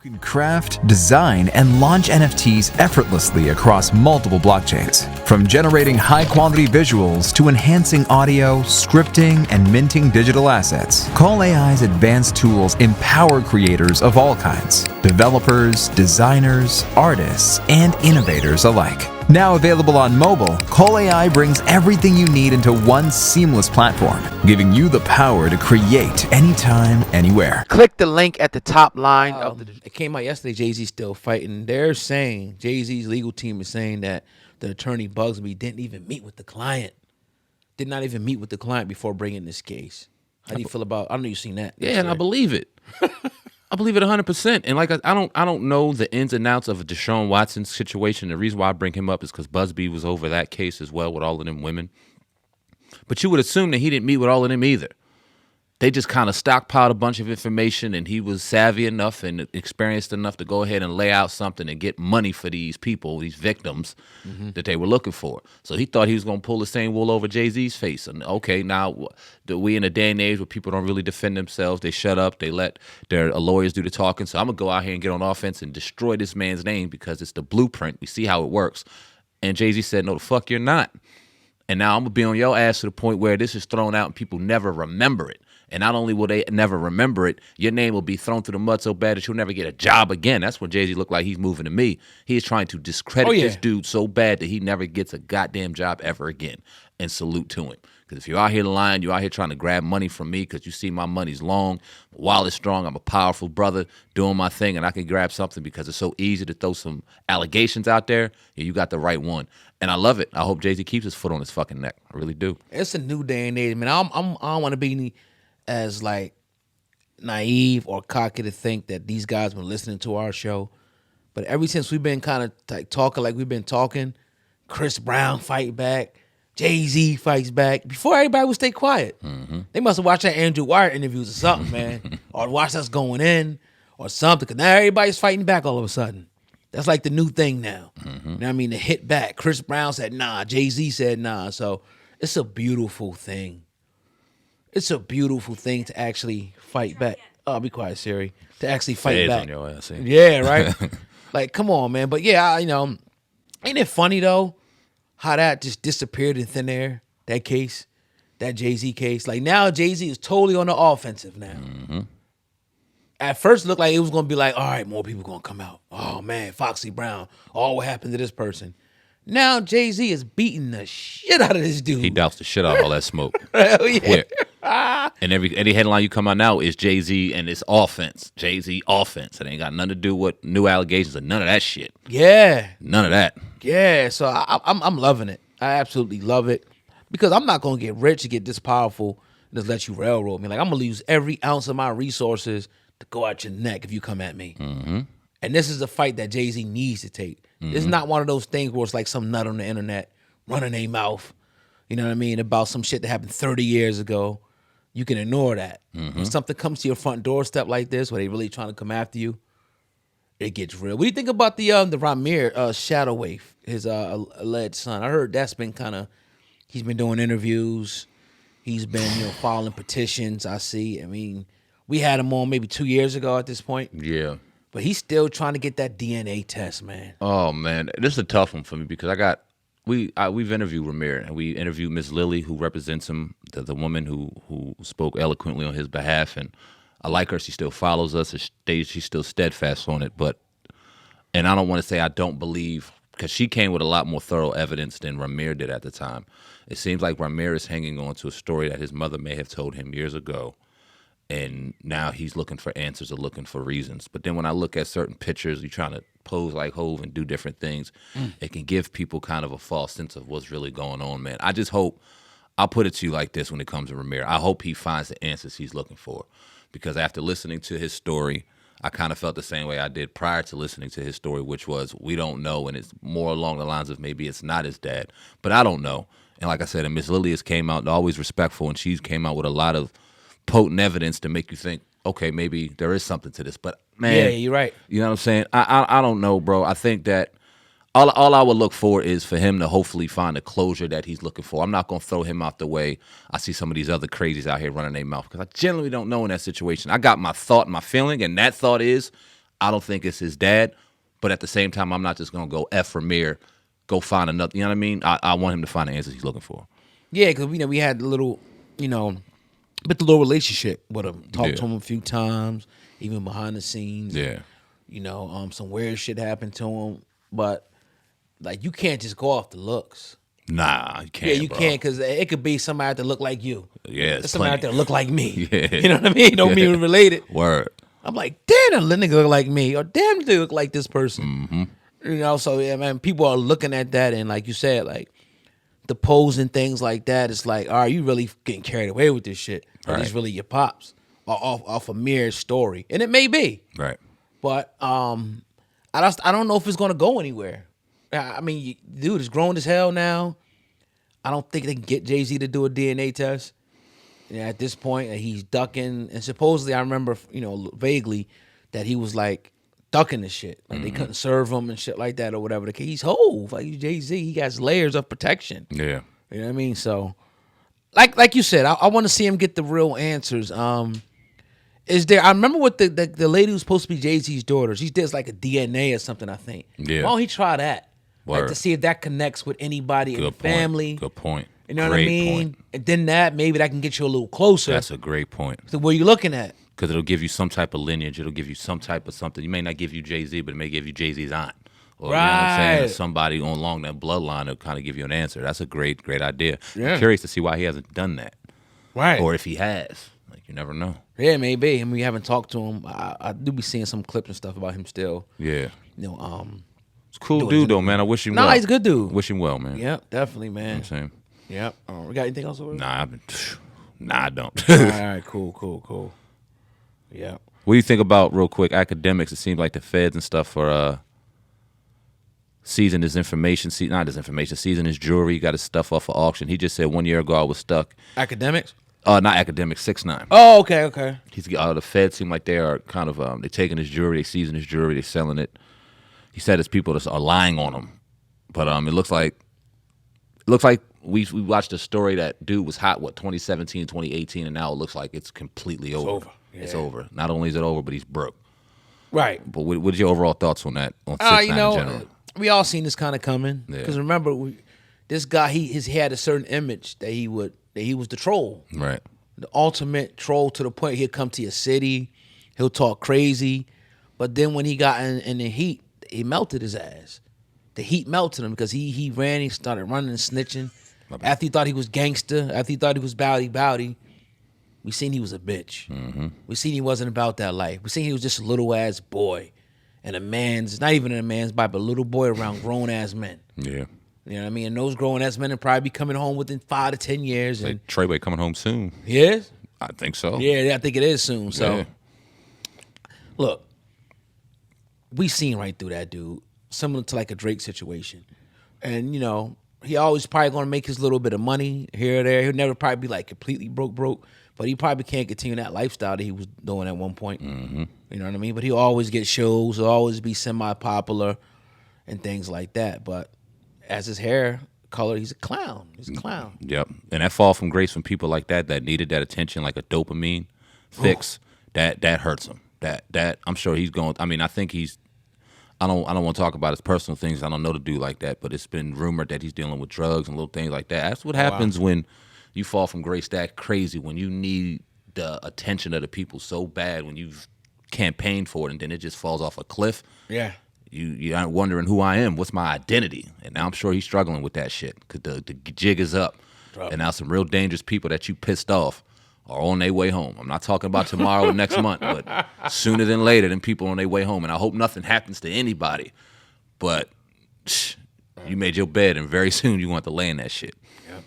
You can craft, design, and launch NFTs effortlessly across multiple blockchains. From generating high-quality visuals to enhancing audio, scripting, and minting digital assets, Call AI's advanced tools empower creators of all kinds, developers, designers, artists, and innovators alike. Now available on mobile, Call AI brings everything you need into one seamless platform, giving you the power to create anytime, anywhere. Click the link at the top line. It came out yesterday. Jay-Z's still fighting. They're saying, Jay-Z's legal team is saying that the attorney Bugsby didn't even meet with the client. Did not even meet with the client before bringing this case. How do you feel about? I know you've seen that. Yeah, and I believe it. I believe it 100%. And like I don't know the ins and outs of a Deshaun Watson situation. The reason why I bring him up is because Busby was over that case as well with all of them women. But you would assume that he didn't meet with all of them either. They just kind of stockpiled a bunch of information, and he was savvy enough and experienced enough to go ahead and lay out something and get money for these people, these victims that they were looking for. So he thought he was going to pull the same wool over Jay-Z's face. And okay, now we in a day and age where people don't really defend themselves. They shut up. They let their lawyers do the talking. So I'm going to go out here and get on offense and destroy this man's name because it's the blueprint. We see how it works. And Jay-Z said, no, the fuck you're not. And now I'm going to be on your ass to the point where this is thrown out and people never remember it. And not only will they never remember it, your name will be thrown through the mud so bad that you'll never get a job again. That's what Jay-Z looked like he's moving to me. He is trying to discredit this dude so bad that he never gets a goddamn job ever again. And salute to him. Because if you're out here lying, you're out here trying to grab money from me because you see my money's long, my wallet's strong, I'm a powerful brother doing my thing, and I can grab something because it's so easy to throw some allegations out there. Yeah, you got the right one. And I love it. I hope Jay-Z keeps his foot on his fucking neck. I really do. It's a new day and age. I mean, I don't want to be as like naive or cocky to think that these guys been listening to our show, but ever since we've been kind of like talking like we've been talking, Chris Brown fight back, Jay-Z fights back. Before everybody would stay quiet. They must have watched that Andrew Wire interviews or something, man, or watched us going in or something. Cause now everybody's fighting back all of a sudden. That's like the new thing now. You know what I mean? To hit back. Chris Brown said nah. Jay-Z said nah. So it's a beautiful thing. It's a beautiful thing to actually fight back. Oh, be quiet, Siri. To actually fight back. On your ass, yeah, right? Like, come on, man. But yeah, ain't it funny, though, how that just disappeared in thin air, that case, that Jay-Z case. Like, now Jay-Z is totally on the offensive now. At first, it looked like it was going to be like, all right, more people going to come out. Oh, man, Foxy Brown. Oh, what happened to this person? Now Jay-Z is beating the shit out of this dude. He doused the shit out of all that smoke. Hell yeah. Quick. And any headline you come out now is Jay-Z and it's offense. Jay-Z offense. It ain't got nothing to do with new allegations or none of that shit. Yeah. None of that. Yeah. So I'm loving it. I absolutely love it because I'm not going to get rich to get this powerful and just let you railroad me. Like, I'm going to use every ounce of my resources to go at your neck if you come at me. And this is a fight that Jay-Z needs to take. It's not one of those things where it's like some nut on the internet running their mouth, you know what I mean, about some shit that happened 30 years ago. You can ignore that. When something comes to your front doorstep like this, where they really trying to come after you, it gets real. What do you think about the Ramir Shadow Wave, his alleged son? I heard that's been he's been doing interviews. He's been filing petitions, I see. I mean, we had him on maybe 2 years ago at this point. Yeah. But he's still trying to get that DNA test, man. Oh, man. This is a tough one for me because we've interviewed Ramir, and we interviewed Miss Lily, who represents him, the woman who spoke eloquently on his behalf. And I like her. She still follows us. She's still steadfast on it. And I don't want to say I don't believe, because she came with a lot more thorough evidence than Ramir did at the time. It seems like Ramir is hanging on to a story that his mother may have told him years ago. And now he's looking for answers or looking for reasons. But then when I look at certain pictures, you're trying to pose like Hove and do different things, it can give people kind of a false sense of what's really going on, man. I just hope, I'll put it to you like this when it comes to Ramir. I hope he finds the answers he's looking for. Because after listening to his story, I kind of felt the same way I did prior to listening to his story, which was we don't know, and it's more along the lines of maybe it's not his dad. But I don't know. And like I said, and Miss Lily has came out, always respectful, and she came out with a lot of potent evidence to make you think, okay, maybe there is something to this. But man, yeah, you're right. You know what I'm saying? I don't know, bro. I think that all I would look for is for him to hopefully find the closure that he's looking for. I'm not gonna throw him out the way. I see some of these other crazies out here running their mouth because I generally don't know in that situation. I got my thought, my feeling, and that thought is I don't think it's his dad, but at the same time, I'm not just gonna go F Ramir, go find another. You know what I mean? I want him to find the answers he's looking for. Yeah, because we had a little, but the little relationship with him. Talked to him a few times, even behind the scenes. Yeah. Some weird shit happened to him, but like you can't just go off the looks. Nah, you can't. Yeah, you can't, because it could be somebody that look like you. Yeah, it's somebody out plenty. there look like me. Yeah. You know what I mean? Don't mean related. Word. I'm like, damn, that nigga look like me, or damn, they look like this person. Mm-hmm. So yeah, man, people are looking at that, and like you said, like the pose and things like that. It's like, all right, you really getting carried away with this shit. Or Right. these really your pops, or off a mere story, and it may be, Right. but I don't know if it's gonna go anywhere. I mean, dude is grown as hell now. I don't think they can get Jay-Z to do a DNA test. At this point, he's ducking, and supposedly I remember, vaguely that he was like ducking the shit. Like they couldn't serve him and shit like that or whatever. He's Hove, like he's Jay-Z. He got layers of protection. Yeah. You know what I mean? So, like you said, I want to see him get the real answers. Is there? I remember what the lady who's supposed to be Jay-Z's daughter. She does like a DNA or something, I think. Yeah. Why don't he try that? Like Word. to see if that connects with anybody in the Good point. family. Good point. You know Great what I mean? point. And then maybe that can get you a little closer That's a great point. to where you're looking at. Because it'll give you some type of lineage. It'll give you some type of something. You may not give you Jay-Z, but it may give you Jay-Z's aunt. Or, You know what I'm saying? Right. Somebody along that bloodline will kind of give you an answer. That's a great, great idea. Yeah. I'm curious to see why he hasn't done that. Right. Or if he has. Like, you never know. Yeah, maybe. I mean, we haven't talked to him. I do be seeing some clips and stuff about him still. Yeah. It's It's a cool dude, though, man. I wish him well. Nah, he's a good dude. Wish him well, man. Yep, definitely, You know man. what I'm saying? Yep. We got anything else over there? Nah, I don't. All right, cool. Yeah. What do you think about, real quick, academics? It seems like the feds and stuff are seizing his information, seizing his jewelry. He got his stuff off of auction. He just said 1 year ago I was stuck. Academics? Not academics, 6ix9ine. Oh, okay. He's the feds seem like they are kind of they're taking his jewelry, they seizing his jewelry, they're selling it. He said his people are lying on him, but it looks like we watched a story that dude was hot 2017, 2018, and now it looks like it's completely over. over. It's Yeah. over. Not only is it over, but he's broke. Right. But what are your overall thoughts on that? On 6ix9ine in general? We all seen this kind of coming. Yeah. Because remember, this guy, he had a certain image that he was the troll. Right. The ultimate troll, to the point he'll come to your city, he'll talk crazy, but then when he got in the heat, he melted his ass. The heat melted him because he ran, he started running and snitching. After he thought he was gangster, after he thought he was bowdy, we seen he was a bitch. Mm-hmm. We seen he wasn't about that life. We seen he was just a little ass boy, and not even in a man's body, but a little boy around grown ass men. Yeah. You know what I mean? And those grown ass men will probably be coming home within 5 to 10 years. And Like Treyway coming home soon. he is? I think so. Yeah, I think it is soon. So, Yeah. look, we seen right through that dude, similar to like a Drake situation. And, he always probably going to make his little bit of money here or there. He'll never probably be like completely broke, but he probably can't continue that lifestyle that he was doing at one point. Mm-hmm. You know what I mean? But he'll always get shows, he'll always be semi-popular and things like that. But as his hair color, he's a clown. He's a clown. Yep. And that fall from grace from people like that needed that attention, like a dopamine fix, that hurts him. That I'm sure he's going. I mean, I think I don't want to talk about his personal things. I don't know the dude like that, but it's been rumored that he's dealing with drugs and little things like that. That's what happens when you fall from grace that crazy, when you need the attention of the people so bad, when you've campaigned for it and then it just falls off a cliff. Yeah. You aren't wondering who I am. What's my identity? And now I'm sure he's struggling with that shit because the jig is up. And now some real dangerous people that you pissed off are on their way home. I'm not talking about tomorrow or next month, but sooner than later, them people on their way home. And I hope nothing happens to anybody. But you made your bed, and very soon you want to lay in that shit. Yep.